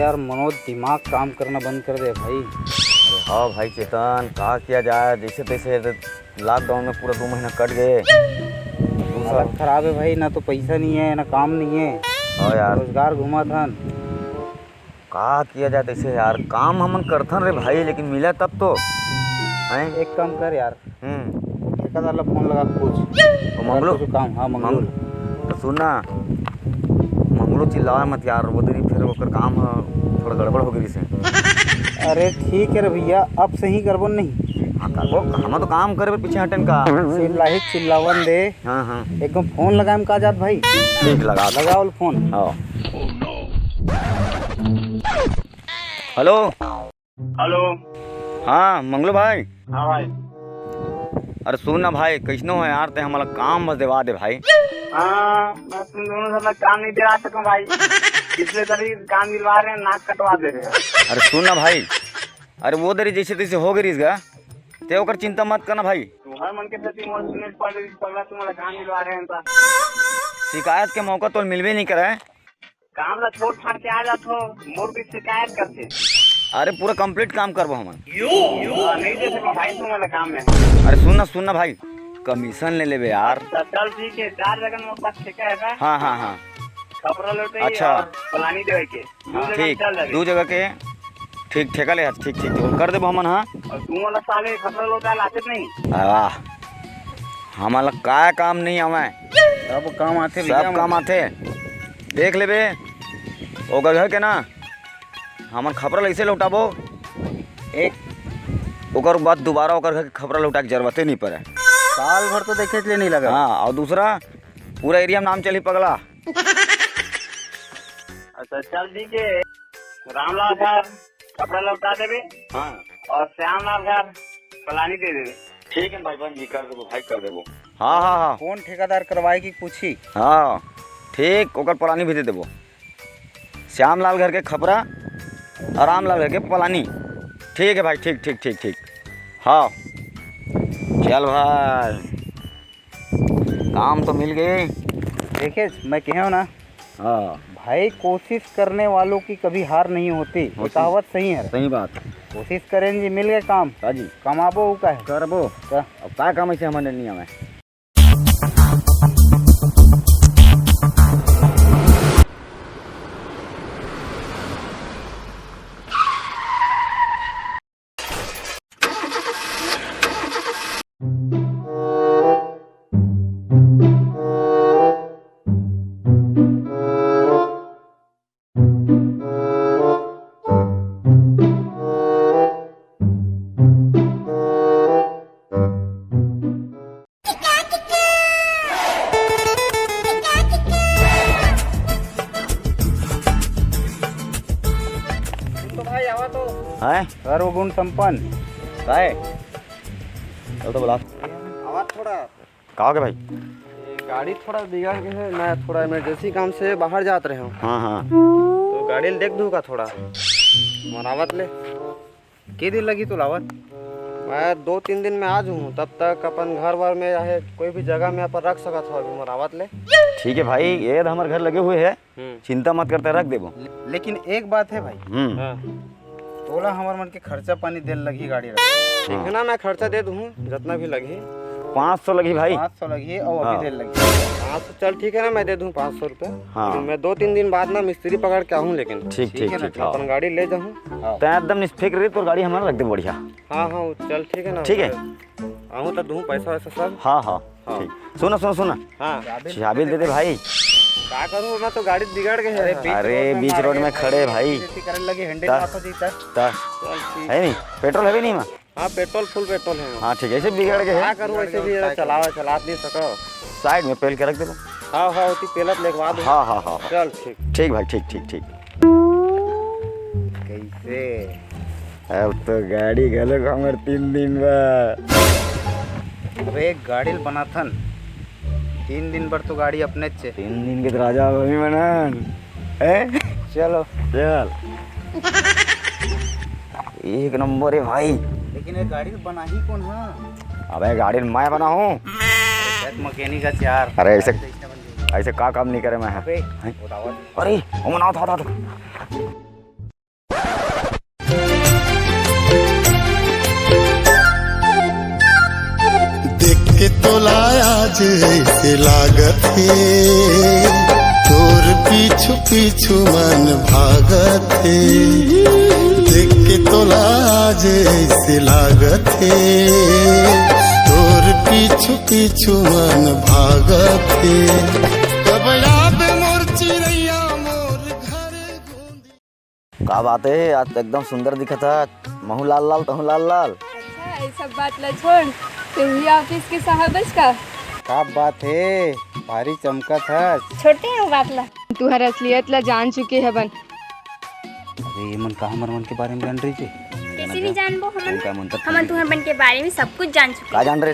यार मनोज, दिमाग काम करना बंद कर दे भाई। अरे हाँ भाई चेतन, कहा किया जाए, जैसे तैसे लॉकडाउन में पूरा 2 महीना कट गए। हालत खराब है भाई, ना तो पैसा नहीं है ना काम नहीं है। हाँ यार, रोजगार घुमा था। कहा किया जाए तैसे यार, काम हमन करथन रे भाई, लेकिन मिला तब तो हैं। एक काम कर यार, ठेकेदार ला फोन लगा के पूछ। वो मंगलू काम, हाँ मंगलू। तो सुनना, मंगलू चिल्लावा मत यार, वो तेरी फिर ओकर काम थोड़ा गड़बड़ हो गई से। अरे ठीक है रे भैया, अब सही करबो नहीं। हाँ करबो, हम तो काम करे पीछे हटन का चिल्लाही चिल्लावन दे। हाँ एकदम फोन लगाए में का जात भाई। ठीक लगाओ फोन। Hello hello. हाँ मंगलू भाई। हाँ भाई। अरे सुन ना भाई, कैसनो है यार, ते हमारा काम बस दिवा दे भाई। हाँ, मैं तुम दोनों से काम नहीं दिला सकूं भाई। पिछले तभी काम दिलवा रहे हैं, नाक कटवा दे रहे हैं। अरे सुन ना भाई, अरे वो दरी जैसे तैसे हो गई इसका, ते ओकर चिंता मत करना भाई। तुम्हारे मन के प्रति पगला तुम्हारा काम दिलवा रहे हैं। शिकायत के मौका तो मिलवे नहीं करे। काम ला छोड़ छाड़ के आ जाते हो, मोर भी शिकायत करते। अरे पूरा कंप्लीट काम करबो हमन। नहीं दे सके भाई तुम्हारा काम में। अरे सुन ना भाई, कमीशन ले लेबे यार। चल ठीक है, 4 जगह मेरे पास ठेका है का? हाँ खपरा लौटे अच्छा। और पलानी देवे के ठीक, 2 जगह के ठीक ठेका ले, ठीक कर देबो हमन। हाँ और तुम वाला साले खपरा लौटा लाते नहीं। वाह, हमारा का काम नहीं हमें, सब काम आते, सब काम आते। देख लेबे ओकर घर के ना, हमन खपरा ऐसे लौटाबो एक, ओकर बाद दोबारा ओकर घर के खपरा लौटा के जरूरते नहीं पड़े। साल भर तो देखे लिए नहीं लगा। हाँ, और दूसरा पूरा एरिया में नाम चली पगला। अच्छा चल ठीक है, रामलाल घर कपड़ा लौटा देवे। हाँ और श्यामलाल घर पलानी दे देवे। ठीक है भाई, बन जी कर देबो भाई, कर देबो। हाँ कौन ठेकेदार करवाए की पूछी। हाँ ठीक, ओकर पलानी भी दे देबो। श्यामलाल घर के खपरा और रामलाल घर के पलानी। ठीक है भाई, ठीक। हाँ चल भाई, काम तो मिल गई। देखे मैं कह ना हाँ भाई, कोशिश करने वालों की कभी हार नहीं होती। वो कहावत सही है। सही बात। कोशिश करें जी, मिल गए काम। हाँ जी, कमाबो का है करबो। अब का काम ऐसे हमारे नहीं हमें। है सर्वगुण संपन्न। काय चल तो बोला आवाज थोड़ा कहा के भाई। गाड़ी थोड़ा बिगड़ गई है, मैं थोड़ा इमरजेंसी काम से बाहर जात रहे हूँ। हाँ तो गाड़ी देख दूँगा थोड़ा मरावत ले। के दिन लगी तो लावत? मैं 2-3 दिन में आ जाऊँ, तब तक अपन घर वर में है कोई भी जगह में अपन रख सका था मरावत ले। ठीक है भाई, ये हमारे घर लगे हुए है, चिंता मत करते, रख देबो। लेकिन एक बात है भाई, तोला हमारे मन के खर्चा पानी दे लगी गाड़ी रख। ठीक है ना, मैं खर्चा दे दूँ जितना भी लगी। 500 लगी भाई। 500 लगी और अभी दे लगी 500। चल ठीक है ना, मैं दे दूँ 500 रुपये। हाँ मैं 2-3 दिन बाद ना मिस्त्री पकड़ के आऊँ। लेकिन ठीक है ना, अपन गाड़ी ले जाऊँ तो एकदम निष्फिक्र रही, तो गाड़ी हमारा रख दे बढ़िया। हाँ चल ठीक है ना, ठीक है। आऊँ तो दूँ पैसा वैसा सब। हाँ ठीक। सुना हाँ चाबी दे दे भाई। क्या करूँ, मैं तो गाड़ी बिगड़ गई है। अरे बीच रोड में खड़े भाई, लगे हैंडल है नहीं पेट्रोल है भी नहीं माँ। हाँ पेट्रोल फुल पेट्रोल है। हाँ ठीक है, ऐसे बिगड़ गए क्या करूँ, ऐसे भी चला नहीं सको। साइड में पेल के रख दे। हाँ उसी पेलत लगवा दो। हाँ चल ठीक भाई, ठीक। कैसे अब तो गाड़ी गलो हमारे 3 दिन बाद। अबे गाड़ी बना था 3 दिन पर तो गाड़ी अपने 3 दिन के तो राजा अभी मनन है। चलो चल, एक नंबर है भाई। लेकिन ये गाड़ी बना ही कौन है? अबे गाड़ी मैं बना हूँ, मैकेनिक का 4। अरे ऐसे का काम नहीं करे मैं। अरे वो मनाओ था के तोला आज ऐसे लागत है, तोर पीछू पीछू मन भागत है। देख के तोला आज ऐसे लागत है, तोर पीछू पीछू मन भागत है। कब याद मोर चिड़ैया मोर घर गूंजी। का बात है, आज तो एकदम सुंदर दिखा था। महू लाल लाल तहू लाल लाल। अच्छा ये सब बात ला छोड़, तू ही ऑफिस के साहबज का बात है, भारी चमका था। छोटे हैं बात ला, तू हर असलियत ला जान चुके है बन। अरे ये मन का हमर मन के बारे में जान रही थी। कैसे नहीं जानबो हमन का मन हमन तुम्हारे बन के बारे में सब कुछ जान चुके। का जान रहे?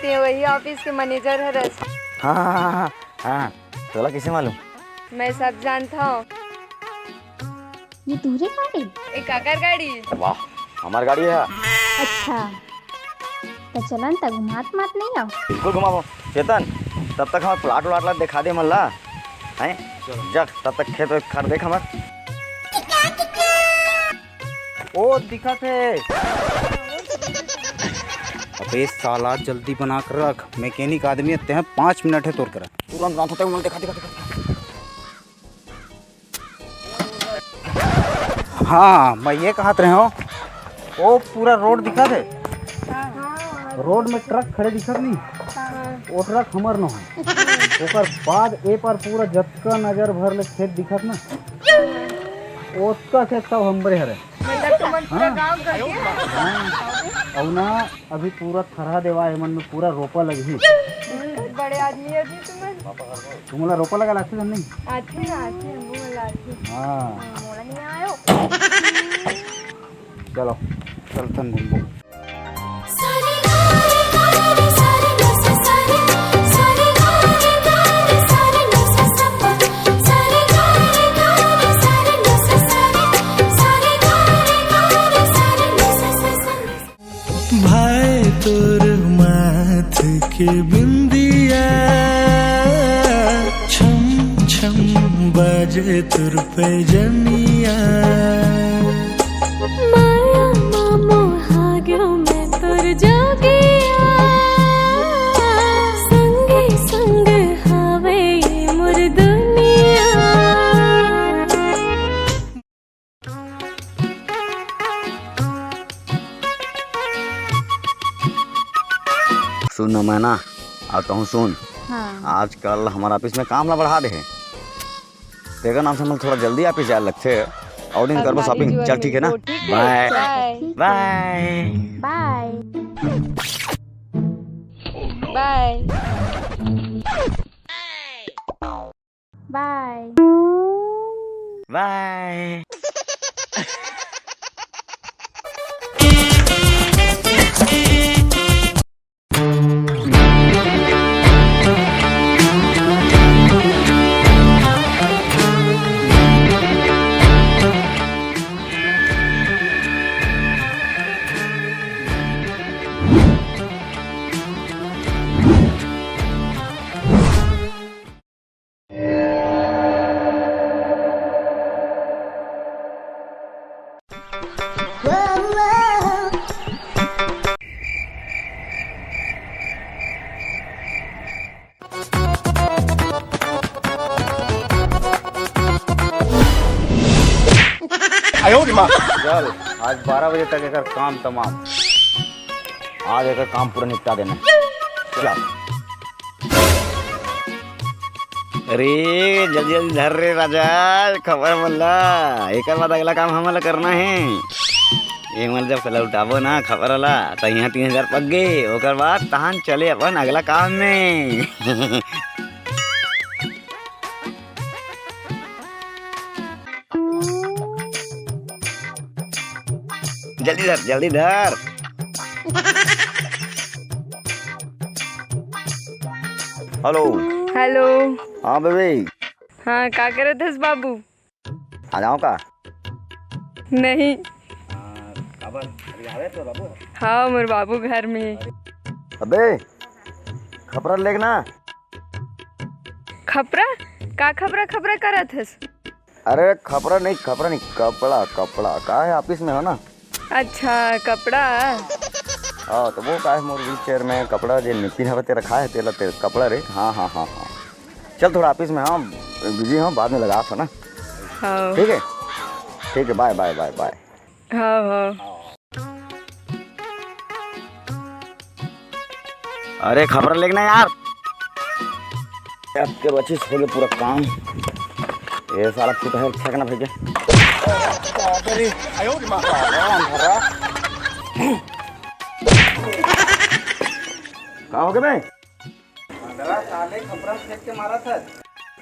ते वही ऑफिस के मैनेजर है रस। हाँ हाँ हाँ हाँ हाँ, तोला कैसे मालूम? मैं सब जानता हूँ। ये दूरे गाड़ी। एक काकर गाड़ी। वाह, हमार गाड़ी है। अच्छा तो चलन तक घुमात मात नहीं आओ। बिल्कुल घुमाओ चेतन, तब तक हमार प्लाट उलाट दिखा दे मल्ला हैं। जा तब तक खेत खर देख हमार। ओ दिखा थे। अबे साला जल्दी बना कर रख, मैकेनिक आदमी आते हैं, 5 मिनट है तोड़ कर। तुरंत रात होते हैं, दिखा दिखा दिखा। हाँ मैं ये कहत रहे हो, वो पूरा रोड दिखा दे। रोड में ट्रक खड़े दिखत नहीं, वो ट्रक हमर न है। ओकर बाद ए पर पूरा जतका नजर भर ले खेत दिखत ना, ओतका खेत सब हमरे हरे। मतलब तुम पूरा गांव कर दिया। और ना अभी पूरा थरहा देवा है, मन में पूरा रोपा लगी। बड़े आदमी है तुम्हारा रोपा लगा लागते नहीं? आते ना आते मुंह लाते। हाँ मोला नहीं आयो। चलो चलतन घूमो। भाई तोर माथ के बिंदिया, छम छम बाजे तुर पे जनिया। माया मामो हाग्यो मैं तोर जोगिया, संगे संग हावे ये मोर दुनिया। सुन ना, मैं ना आता हूँ। सुन हाँ आजकल हमारे ऑफिस में काम ला बढ़ा दे है, तेरा नाम से हम थोड़ा जल्दी ऑफिस जाए लगते है। और दिन करबो शॉपिंग। चल ठीक है ना, bye bye bye bye bye bye. चल आज 12 बजे तक एक काम तमाम। आज एक काम पूरा निपटा देना। चला। अरे जल्दी जल्दी धर रे राजा, खबर मल्ला। एक बाद अगला काम हमारा करना है। ये मल जब पहले उठाबो ना खबर वाला, तो यहाँ 3000 पक गए। ओकर बाद तहान चले अपन अगला काम में। जल्दी धर जल्दी धर। Hello hello. हाँ बेबी, हाँ का करे थे बाबू? आ जाओ का? नहीं। हाँ मोर बाबू घर में है। अबे खपरा लेग ना। खपरा का खपरा खपरा करत हस? अरे खपरा नहीं कपड़ा कपड़ा का है, ऑफिस में हो ना। अच्छा कपड़ा। हाँ तो वो का है मोर व्हील चेयर में कपड़ा जो निपिन हवे ते रखा है तेला ते कपड़ा रे। हाँ हाँ हाँ हाँ चल थोड़ा ऑफिस में, हाँ बिजी हूँ, बाद में लगा था ना। हाँ ठीक है बाय बाय बाय बाय। हाँ हाँ। अरे खबर लेना यार, आपके बच्चे हो गए पूरा काम। ये साला फुट है अच्छा ना भेजे। कहाँ हो गए भाई? साले खपरा फेंक के मारा था।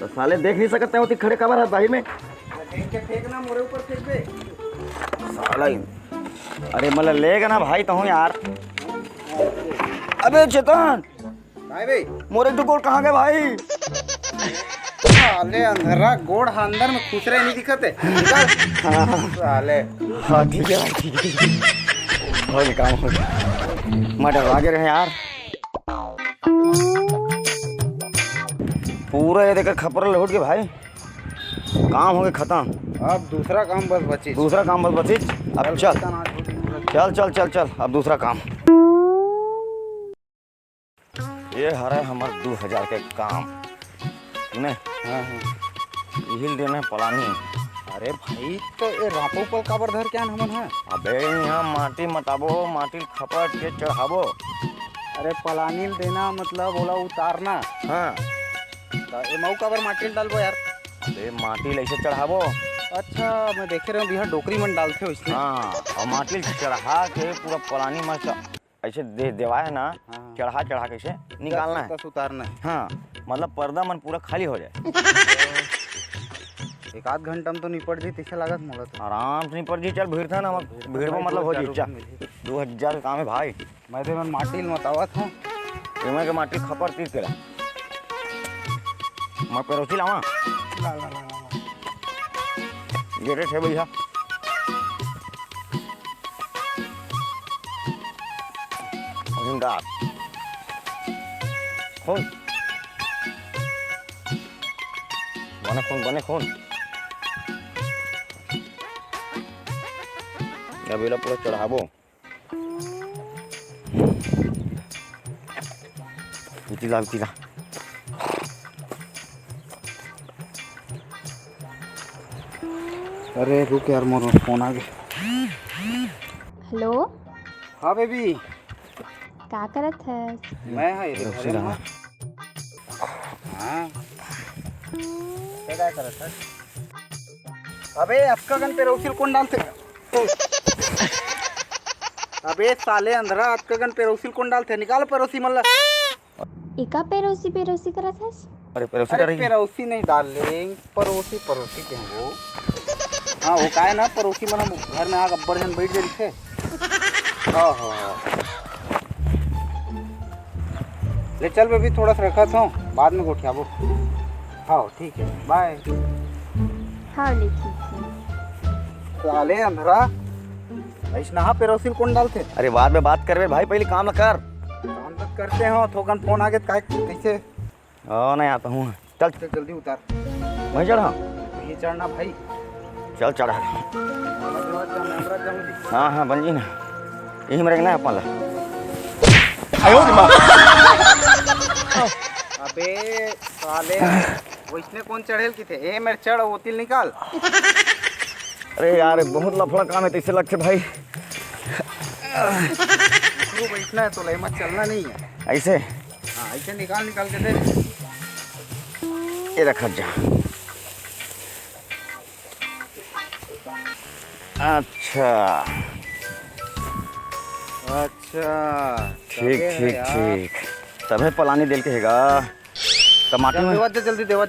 तो साले देख नहीं सकते होती खड़े कबर है भाई में। फेंक के फेंकना, मोरे ऊपर फेंक दे। साला ही। अरे मतलब लेगा ना भाई तो हूँ यार। अबे चेतन भाई मोरे तो गोल कहाँ गए भाई? साले अंधेरा गोड़ अंदर में खुश रहे नहीं दिखते। साले हाँ ठीक है भाई ठीक है। हो गया काम हो गया। मैं डरवा के रहे यार। पूरा ये देखकर खपर लौट के भाई काम हो गया खत्म। अब दूसरा काम बस बची। दूसरा काम बस बची। अब चल चल चल चल चल अब दूसरा काम। ये हरे हमार 2000 के काम ने। हाँ हाँ। हिल देने पलानी। अरे भाई तो ये रापो पल काबर धर क्या हमन है? अबे यहाँ माटी मताबो, माटी खपट के चढ़ाबो। अरे पलानी देना मतलब बोला उतारना। हाँ तो ये मऊ काबर माटी डालबो यार? अबे माटी ऐसे चढ़ाबो। अच्छा मैं देखे रहा हूँ बिहार डोकरी मन डालते हो इसलिए। हाँ और माटी चढ़ा के पूरा पलानी में ऐसे देवा है ना। हाँ। चढ़ा चढ़ा के ऐसे निकालना है। दस उतारना है। हाँ मतलब पर्दा मन पूरा खाली हो जाए। एक आध घंटा में तो निपट जी तिसे लागत मोला तो। आराम से निपट जी। चल भीड़ था ना भीड़ में मतलब हो जी। 2000 का काम है भाई। मैं तो मन माटी मतावत हूँ। इमे के माटी खपर तीर के मैं पेरोसी लावा ये रेट है भैया। जिंदार खून बने खून अबेला पूरा चढ़ाबो। इतिला अरे रुक यार मोर फोन आ गया। हेलो हाँ बेबी का करत है? मैं हाँ ये घरे में। हाँ क्या करत है? अबे आपका गन पे रोसिल कौन डालते? अबे साले अंधरा आपका गन पे रोसिल कौन डालते? निकाल परोसी मल्ला। एका पेरोसी पेरोसी करत है? अरे पेरोसी अरे करेगी। परोसी नहीं डालेंगे, परोसी परोसी के हैं वो। हाँ वो का है ना परोसी मन हम घर में आग अब्बर जन बैठ गए थे। हाँ हाँ ले चल बेबी थोड़ा सा रखा था बाद में गोठियाबो। हाँ ठीक है बाय। हाँ लिखी साले अंधरा ऐसा हाँ पेरोसी कौन डालते? अरे बाद में बात करवे भाई, पहले काम कर। काम तक करते हो थोकन फोन आ गए कैसे? नहीं आता हूँ। चल चल जल्दी उतार। वहीं चढ़ा। ये चढ़ना भाई। चल चढ़ा। हाँ हाँ बन जी ना यही में रखना है अपन ला। अबे साले वैसने कौन चढ़ेल की थे? ए मेरे चढ़ वो तिल निकाल। अरे यार बहुत लफड़ा काम है तो लगते भाई। बैठना है तो लेमा चलना नहीं है ऐसे। हाँ ऐसे निकाल के दे। ये रखा जा। अच्छा अच्छा ठीक ठीक ठीक तबे पलानी दिल के हैगा टमाटर में। देवा जल्दी देवा।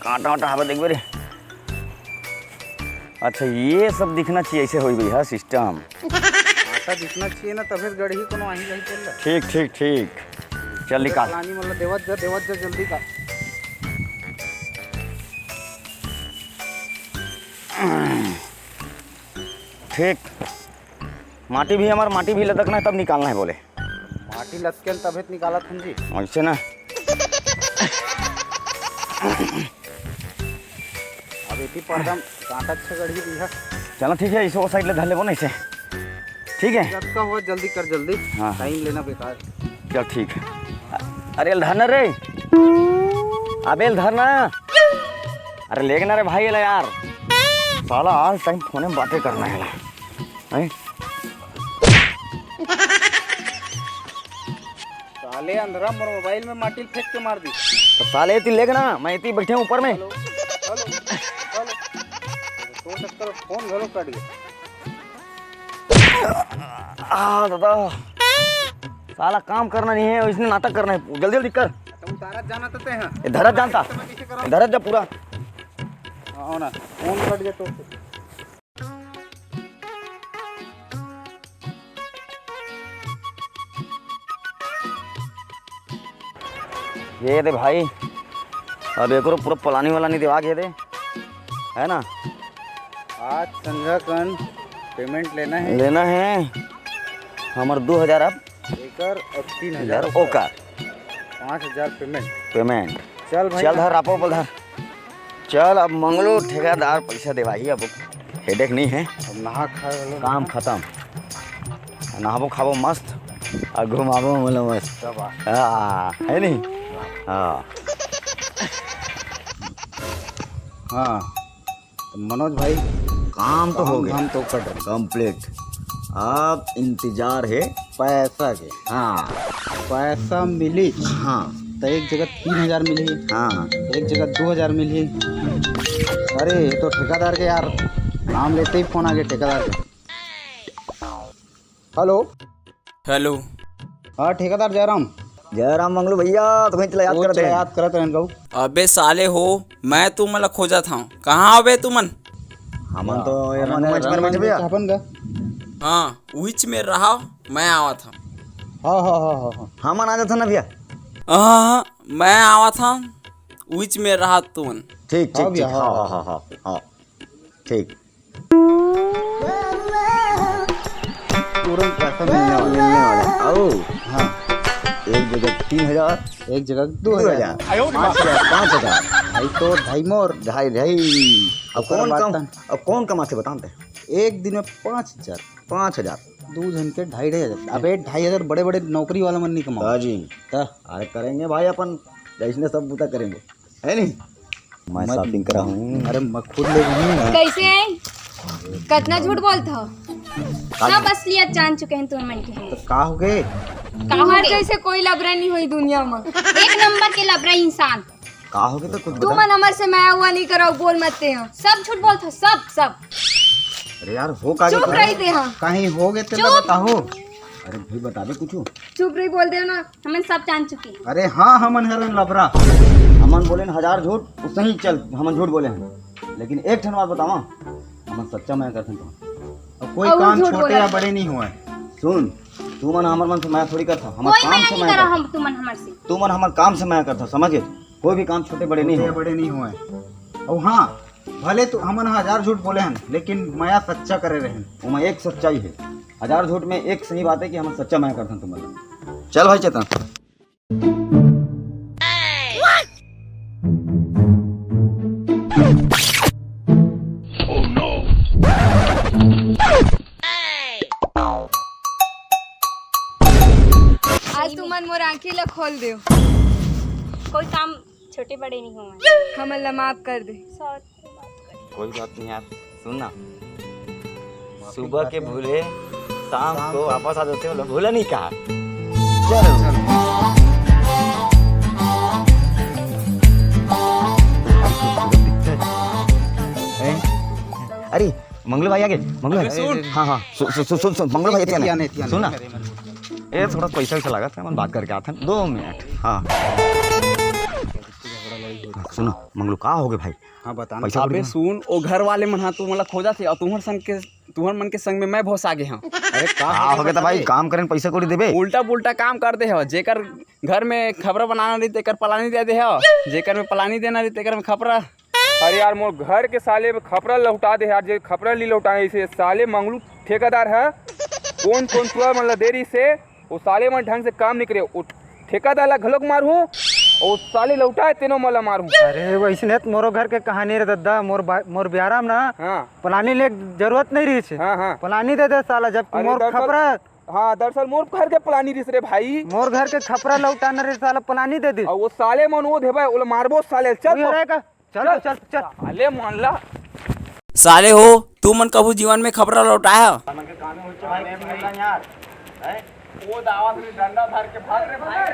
कांटा वाटा हवा देख रे। अच्छा ये सब दिखना चाहिए ऐसे हो भैया सिस्टम। आटा दिखना चाहिए ना तभी गढ़ी कोनो आही जाही चल रहा। ठीक ठीक ठीक चल निकाल। पलानी मतलब देवा जल्दी का। ठीक माटी भी हमारा माटी भी लदकना है तब निकालना है बोले। माटी लसके तभी निकाला थन जी ऐसे ना। अब इतनी पर्दा कांटा अच्छा गड़ी दिया। चलो ठीक है, इसे वो साइड ले धर ले वो नहीं से, ठीक है। जब का हुआ जल्दी कर जल्दी, हाँ। टाइम लेना बेकार। चल ठीक है। अरे धरना रे, अबे धरना, अरे लेके ना रे भाई ले यार, साला आज टाइम फोन में बातें करना है हैं? साले अंधरा मोर मोबाइल में माटी फेंक के मार दी। तो साले इतनी लेके ना, मैं इतनी बैठे हूँ ऊपर में। हेलो तो चक्कर फोन घरों कट गया। दादा साला काम करना नहीं है, इसने नाटक करना है, जल्दी जल्दी कर। तुम तारा जाना तो हैं। धरत जानता, धरत जा पूरा। हाँ ना, फोन कट गया तो ये दे भाई, अब एक और पूरा पलानी वाला नहीं दिवा के दे, है ना। आज संध्या कन पेमेंट लेना है हमार 2000 अब एकर और 3000 ओकर 5000 पेमेंट। चल भाई चल धर आपो बोल धर, चल अब मंगलो ठेकेदार पैसा दे भाई, अब हेडेक नहीं है, अब नहा खा लो। काम खत्म, नहाबो खाबो मस्त और घुमाबो बोलो मस्त, हाँ है नहीं। हाँ हाँ तो मनोज भाई काम तो हो गया, हम तो कर रहे कंप्लीट। अब इंतजार है पैसा के। हाँ पैसा मिली हाँ तो एक जगह 3000 मिली, हाँ एक जगह 2000 मिली। अरे ये तो ठेकेदार के यार नाम लेते ही फोन आ गया ठेकेदार का। Hello hello. हाँ ठेकेदार जयराम। जयराम मंगलू भैया, तुम्हें चला याद करते हैं। याद करते हैं गऊ। अबे साले हो, मैं तुमला खोजा था, कहाँ अबे तुमन? हमन तो ये मंच भैया अपन का। हाँ उच में रहा, मैं आवा था। हाँ हाँ हाँ हाँ हाँ हमन आ जाता ना भैया। हाँ मैं आवा था, उच में रहा तुमन। ठीक हाँ ठीक ठीक, भैया, हाँ हाँ, हाँ हाँ हाँ ठीक। तुरंत पैसा मिलने वाला। आओ हाँ एक जगह 3000, एक जगह 2000, 5000 भाई तो ढाई मोर ढाई ढाई। अब कौन कमाते बताते हैं? एक दिन में 5000, 5000 दो जन के 2500। अबे 2500 बड़े बड़े नौकरी वाला मन नहीं कमाओ जी। अरे करेंगे भाई अपन, जैसने सब बूता करेंगे, है नहीं। मैं शॉपिंग करा हूँ। अरे मैं खुद ले गई। कैसे है? कितना झूठ बोलता? सब असलियत जान चुके हैं तुम मन के। तो का हो गए? हमारे जैसे कोई लबरा नहीं हुई दुनिया में। एक नंबर के लबरा इंसान। का हो गया तो कुछ तू बता। मन हमारे से मैं हुआ नहीं करो, बोल मत ते हैं। सब झूठ बोलता, सब। अरे यार हो का चुप रही थे हाँ, कहीं हो गए तो बताओ। अरे भाई बता दे कुछ। चुप रही बोल दे ना। हमें सब जान चुके हैं। अरे हाँ हमन हरन लबरा। हमन बोले 1000 झूठ उससे ही चल, हमन झूठ बोले हैं, लेकिन एक ठन बात बतावा, हमन सच्चा मैं करते हैं। कोई और काम झूठ छोटे बोला। या बड़े नहीं हुए। सुन, तू मन हमर मन से मैं थोड़ी करता, हमर कोई काम मैं से नहीं मैं करा करता। हम तुमन हमारे से। तू मन हमर काम से मैं करता, समझे। कोई भी काम छोटे बड़े नहीं छोटे या है। बड़े नहीं हुए। और हाँ भले तो हमन 1000 झूठ बोले हैं, लेकिन माया सच्चा करे रहे। वो एक सच्चाई है, 1000 झूठ में एक सही बात है कि हम सच्चा मैं करता हूँ तुम्हारा। चल भाई चेतन। आज तू मन मोर आँखें ला खोल दे। कोई काम छोटे बड़े नहीं हुए। हम अल्लाह माफ कर दे। कोई बात नहीं यार, सुनना, सुबह के भूले शाम को वापस आ जाते हो, भूला नहीं कहा। अरे मंगलू भाई आ गए। मंगलू भाई हाँ हाँ सुन मंगलू भाई सुन ना, ये थोड़ा पैसा वैसा लगा था, हम बात करके आते हैं 2 मिनट। हाँ सुनो मंगलू, का हो गए भाई? हाँ बताना। पैसा अबे सुन, ओ घर वाले मन हाँ तू मला खोजा थे, और तुम्हार मन के संग में मैं बहुत आगे हाँ। अरे का हो गया था भाई? काम करें पैसा कोड़ी देबे, उल्टा पुल्टा काम कर दे हो। जेकर घर में खबरा बनाना रही तेकर पलानी दे दे हो, जेकर में पलानी देना रही तेकर में खपरा। अरे यार मोर घर के साले में खपरा लौटा दे यार, जे खपरा ली लौटाए इसे साले मंगलू ठेकेदार है। कौन तुआ मतलब देरी से वो साले मन ढंग से काम नहीं करे, वो ठेकेदार ला घलोक मारू और साले लौटाए तेनो मला मारू। अरे वैसने मोरो घर के कहानी रे दद्दा, मोर ब्याराम ना हाँ पलानी ले जरूरत नहीं रही छे। हाँ हाँ पलानी दे दे साला, जब अरे मोर दरअसल- खपरा हाँ दरअसल मोर घर के पलानी रिस रे भाई। मोर घर के खपरा लौटाना रे साला, पलानी दे दे। और वो साले मन वो देबे ओला मारबो साले। चल वही रहेगा, चल चल चल। साले मान ला साले हो तू मन कबू जीवन में खबरा लौटाया? वो दावा डंडा धर के भाग रे भाई।